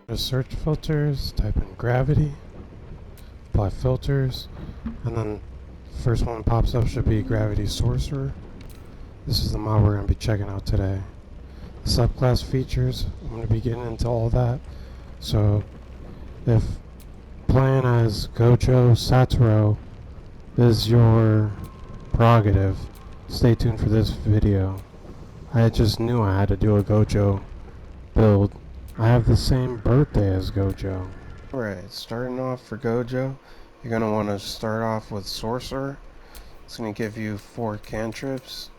The search filters, type in Gravity, apply filters, and then first one pops up should be Gravity Sorcerer. This is the mod we're going to be checking out today. The subclass features, I'm going to be getting into all that. So if playing as Gojo Satoru is your prerogative, stay tuned for this video. I just knew I had to do a Gojo build. I have the same birthday as Gojo. Alright, starting off for Gojo, you're going to want to start off with Sorcerer. It's going to give you 4 cantrips.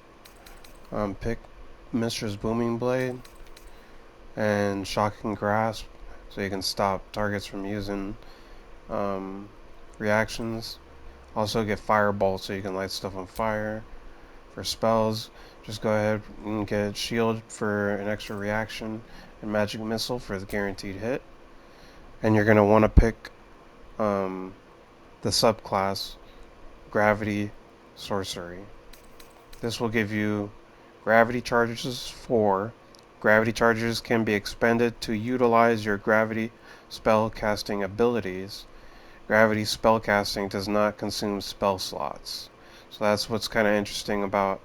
Pick Mistress Booming Blade and Shocking Grasp, so you can stop targets from using reactions. Also get Firebolt, so you can light stuff on fire. For spells, just go ahead and get Shield for an extra reaction and Magic Missile for the guaranteed hit. And you're going to want to pick the subclass Gravity Sorcery. This will give you Gravity Charges 4. Gravity Charges can be expended to utilize your Gravity spell casting abilities. Gravity spellcasting does not consume spell slots. So that's what's kind of interesting about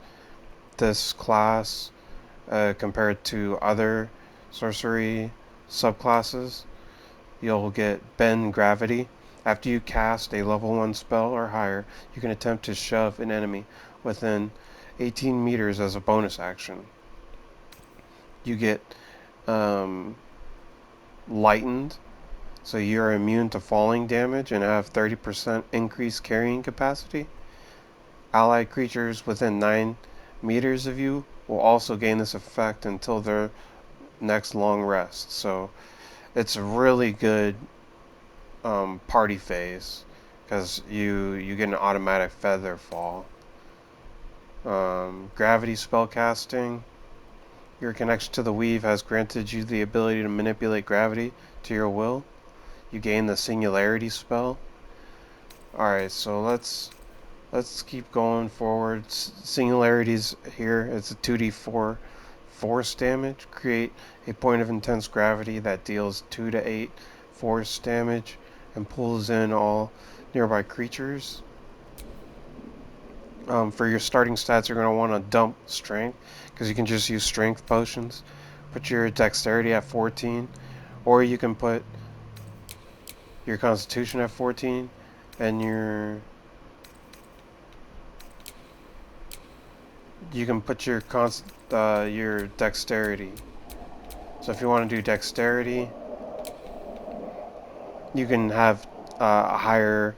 this class compared to other sorcery subclasses. You'll get Bend Gravity. After you cast a level 1 spell or higher, you can attempt to shove an enemy within 18 meters as a bonus action. You get Lightened, so you're immune to falling damage and have 30% increased carrying capacity. Allied creatures within 9 meters of you will also gain this effect until their next long rest. So it's a really good party phase because you get an automatic feather fall. Gravity spellcasting. Your connection to the weave has granted you the ability to manipulate gravity to your will. You gain the Singularity spell. Alright, so let's keep going forward. Singularities here, it's a 2d4 force damage. Create a point of intense gravity that deals 2 to 8 force damage and pulls in all nearby creatures. For your starting stats, you're going to want to dump strength, because you can just use strength potions. Put your dexterity at 14, or you can put your constitution at 14 and you can put your dexterity. So if you want to do dexterity, you can have a higher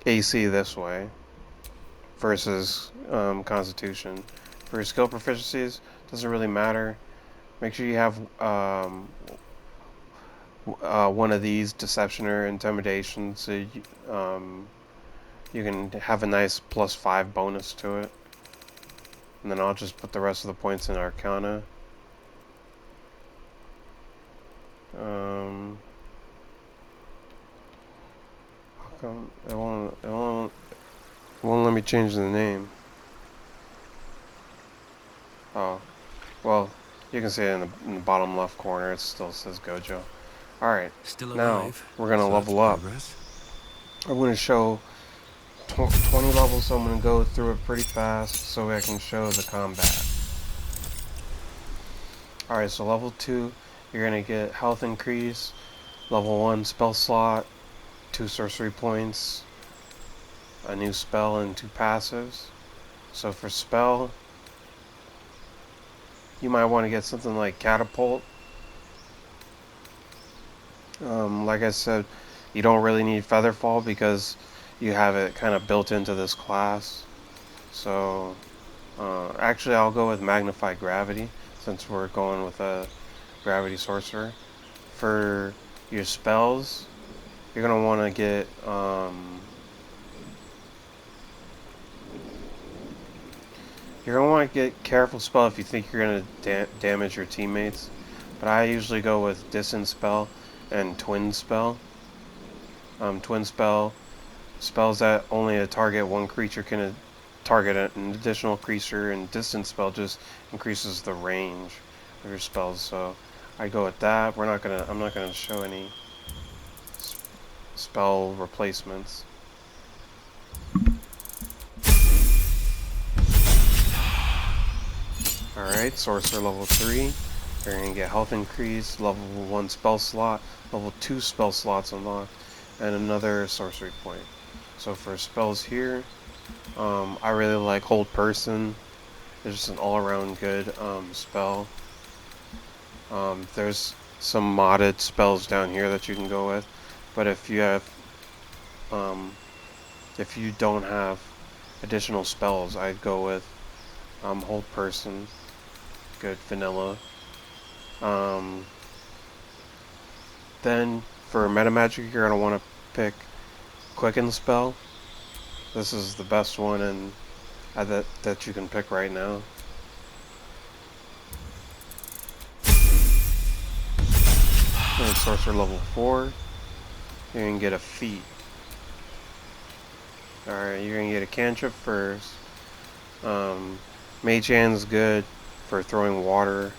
AC this way versus constitution. For your skill proficiencies, doesn't really matter. Make sure you have one of these, deception or intimidation, so you can have a nice +5 bonus to it. And then I'll just put the rest of the points in Arcana. How come it won't let me change the name? Oh, well, you can see it in the bottom left corner. It still says Gojo. Alright, now we're going to level up. I'm going to show 20 levels, so I'm going to go through it pretty fast so I can show the combat. Alright, so level 2, you're going to get health increase. Level 1, spell slot, 2 sorcery points, a new spell, and 2 passives. So for spell, you might want to get something like Catapult. Like I said, you don't really need Featherfall because you have it kind of built into this class. So actually I'll go with Magnify Gravity since we're going with a Gravity Sorcerer. For your spells, you're going to want to get Careful Spell if you think you're going to damage your teammates. But I usually go with Distance Spell and Twin Spell. Twin Spell, spells that only target one creature can target an additional creature, and Distance Spell just increases the range of your spells. So I go with that. I'm not gonna show any spell replacements. Alright, Sorcerer level 3. You're going to get health increase, level 1 spell slot, level 2 spell slots unlocked, and another sorcery point. So for spells here, I really like Hold Person. It's just an all-around good spell. There's some modded spells down here that you can go with, but if you don't have additional spells, I'd go with Hold Person. Good vanilla. Then for meta magic, you're gonna want to pick Quicken spell. This is the best one that you can pick right now. And Sorcerer level 4, you're gonna get a feat. Alright, you're gonna get a cantrip first. Mage Hand's good for throwing water.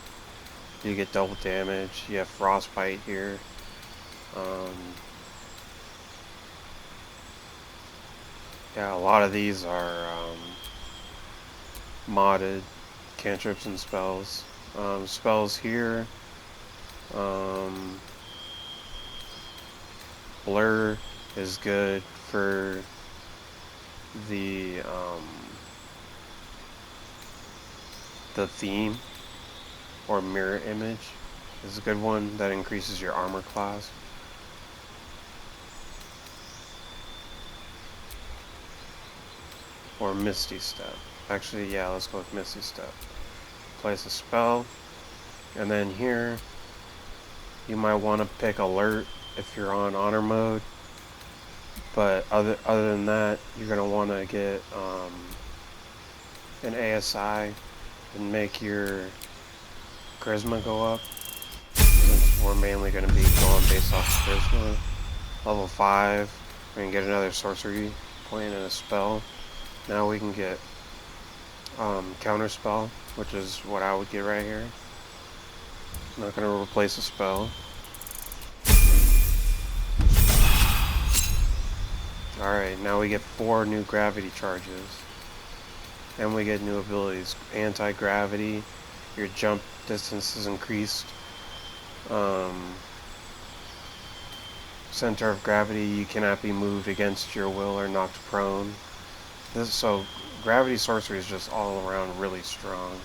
You get double damage. You have Frostbite here. Yeah, a lot of these are modded cantrips and spells. Spells here. Blur is good for the theme, or mirror image is a good one that increases your armor class. Or Misty Step. Actually, yeah, let's go with Misty Step. Place a spell, and then here you might want to pick Alert if you're on honor mode. But other than that, you're gonna want to get an ASI and make your charisma go up, since we're mainly going to be going based off charisma. Level 5, we can get another sorcery point and a spell. Now we can get counter spell, which is what I would get right here. I'm not going to replace a spell. Alright, now we get 4 new gravity charges. And we get new abilities. Anti-gravity, your jump distance is increased. Center of gravity, you cannot be moved against your will or knocked prone. So Gravity Sorcery is just all around really strong.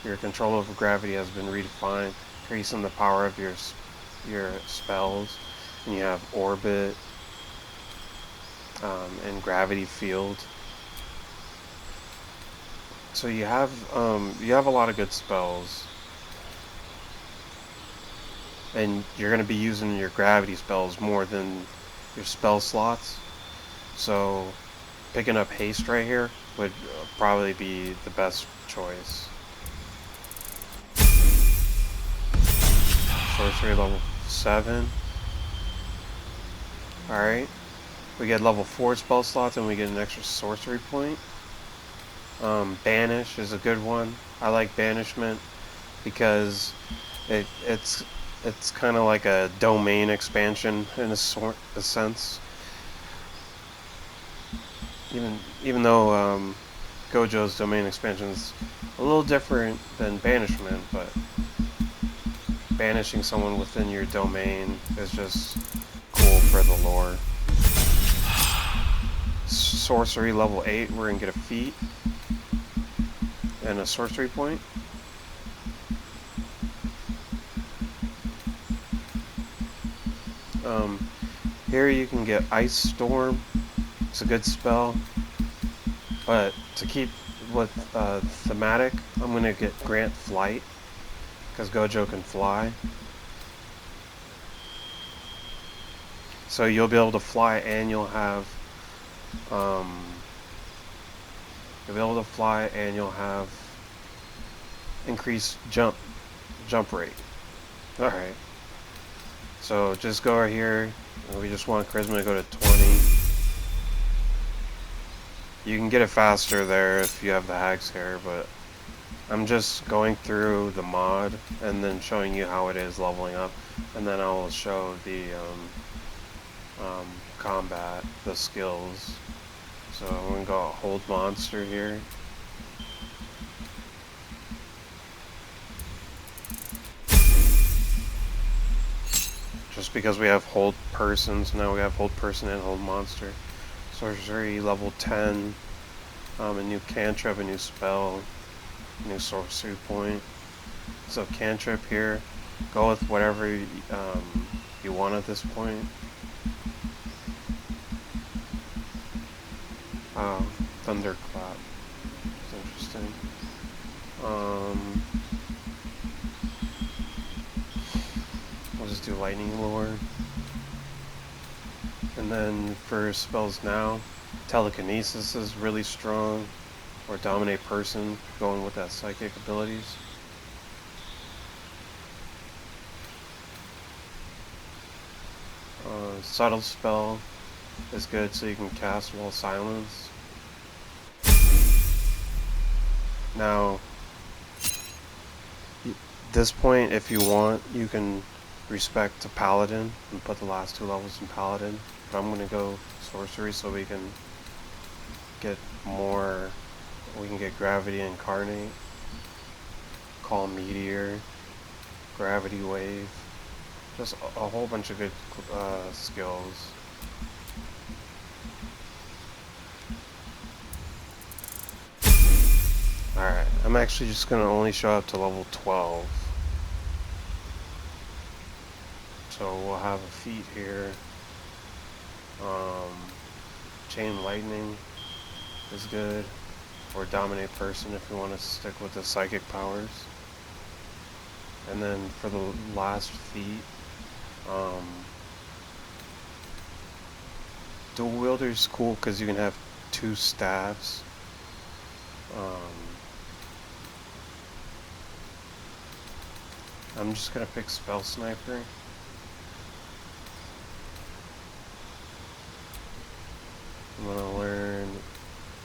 Your control over gravity has been redefined, increasing the power of your spells. And you have Orbit and Gravity Field. So you have a lot of good spells, and you're going to be using your gravity spells more than your spell slots. So picking up haste right here would probably be the best choice. Sorcery level 7. Alright, we get level 4 spell slots and we get an extra sorcery point. Banish is a good one. I like Banishment because it's kind of like a domain expansion in a sense. Even though Gojo's domain expansion is a little different than Banishment, but banishing someone within your domain is just cool for the lore. Sorcery level 8, we're gonna get a feat and a sorcery point. Here you can get Ice Storm. It's a good spell, but to keep with thematic, I'm gonna get Grant Flight because Gojo can fly. So you'll be able to fly, and you'll have increased jump rate. Alright. So just go right here. We just want charisma to go to 20. You can get it faster there if you have the hag's hair, but I'm just going through the mod and then showing you how it is leveling up, and then I will show the combat, the skills. So I'm going to go hold monster here. Just because we have hold person, so now we have hold person and hold monster. Sorcery level 10, a new cantrip, a new spell, new sorcery point. So cantrip here, go with whatever you want at this point. Thunderclap. It's interesting. We'll just do lightning lore. And then for spells now, telekinesis is really strong, or dominate person, going with that psychic abilities. Subtle spell is good, so you can cast while silenced. Now, this point, if you want, you can respect to paladin and put the last 2 levels in paladin. But I'm gonna go sorcery so we can get more. We can get gravity incarnate, call meteor, gravity wave. Just a whole bunch of good skills. Alright, I'm actually just going to only show up to level 12. So we'll have a feat here. Chain lightning is good. Or dominate person if you want to stick with the psychic powers. And then for the last feat, dual wielder is cool because you can have 2 staves. I'm just gonna pick spell sniper. I'm gonna learn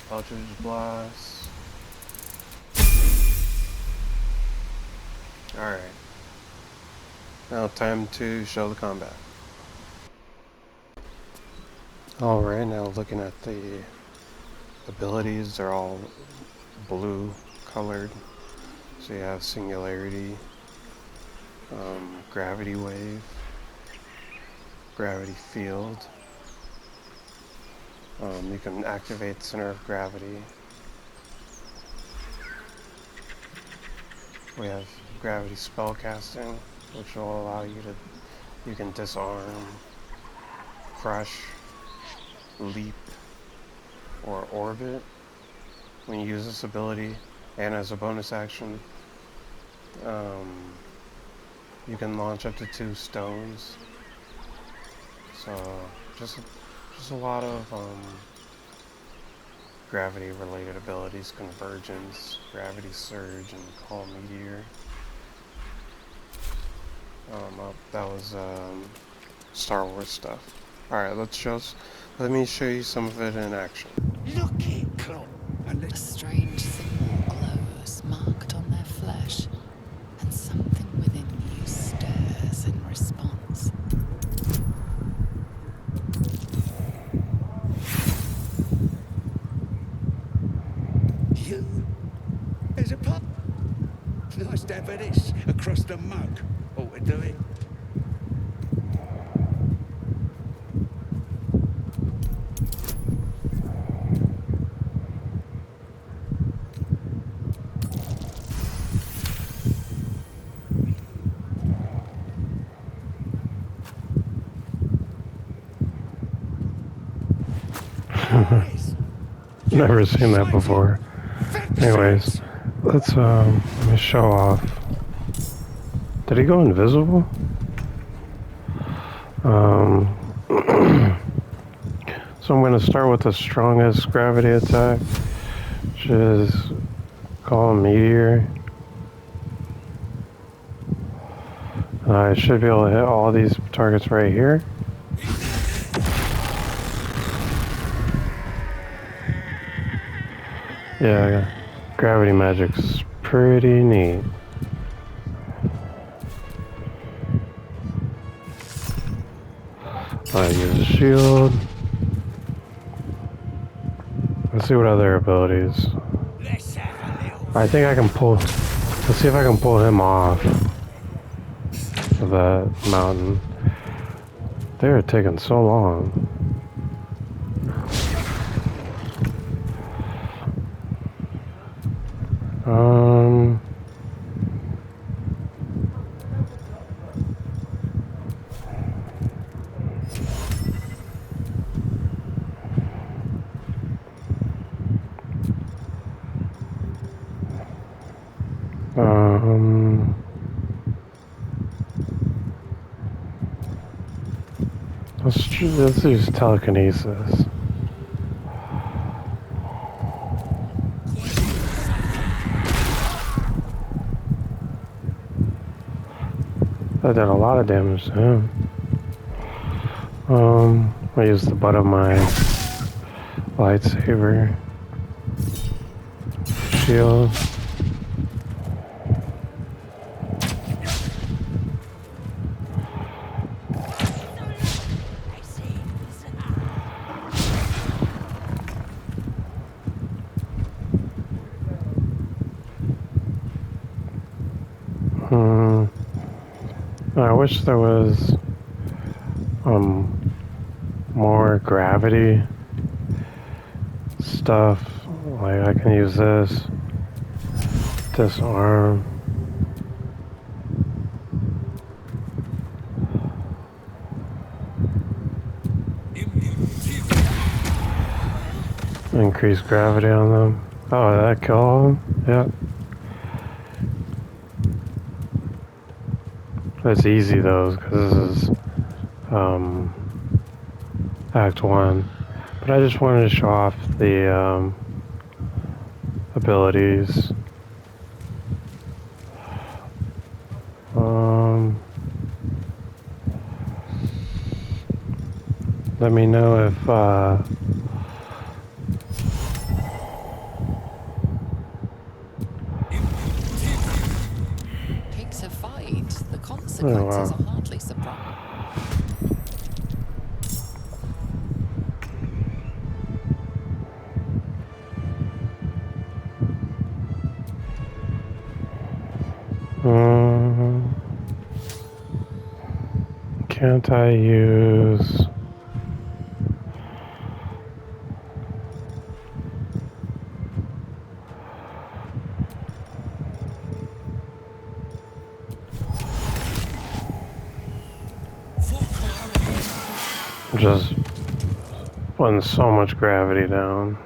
Eldritch Blast. Alright. Now time to show the combat. Alright, now looking at the abilities, they're all blue colored. So you have Singularity, Gravity Wave, Gravity Field. You can activate Center of Gravity. We have Gravity Spellcasting, which will allow you can disarm, crush, leap, or orbit. When you use this ability, and as a bonus action, you can launch up to 2 stones. So just a lot of gravity related abilities: convergence, gravity surge, and call meteor. That was Star Wars stuff. Alright, let me show you some of it in action. Look it, Clop. A strange symbol glows, marked on their flesh, and something within you stirs in response. You? There's a pub. Nice to have this across the mug. Ought to do it. Never seen that before. Anyways, let me show off. Did he go invisible? So I'm going to start with the strongest gravity attack, which is call meteor. I should be able to hit all these targets right here. Yeah, gravity magic's pretty neat. I use a shield. Let's see what other abilities. Let's have a little. I think I can pull. Let's see if I can pull him off of that mountain. They're taking so long. Um. Let's use telekinesis. That did a lot of damage to him. I use the butt of my lightsaber. Shield. I wish there was more gravity stuff. Like I can use this arm. Increase gravity on them. Oh, did that kill them? Yep. That's easy though, because this is Act 1. But I just wanted to show off the abilities. Let me know if Takes a fight. The consequences are hardly surprising. can't I use just putting so much gravity down?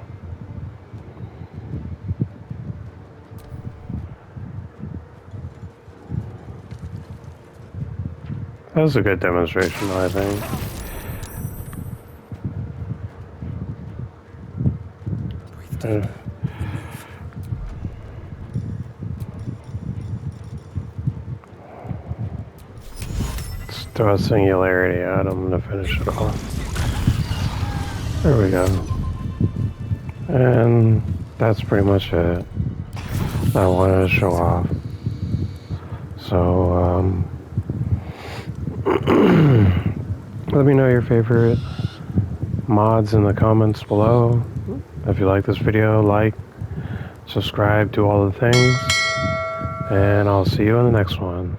That was a good demonstration, I think. Let's throw a singularity at him to finish it off. There we go. And that's pretty much it. I wanted to show off. So, let me know your favorite mods in the comments below. If you like this video, like, subscribe, do all the things. And I'll see you in the next one.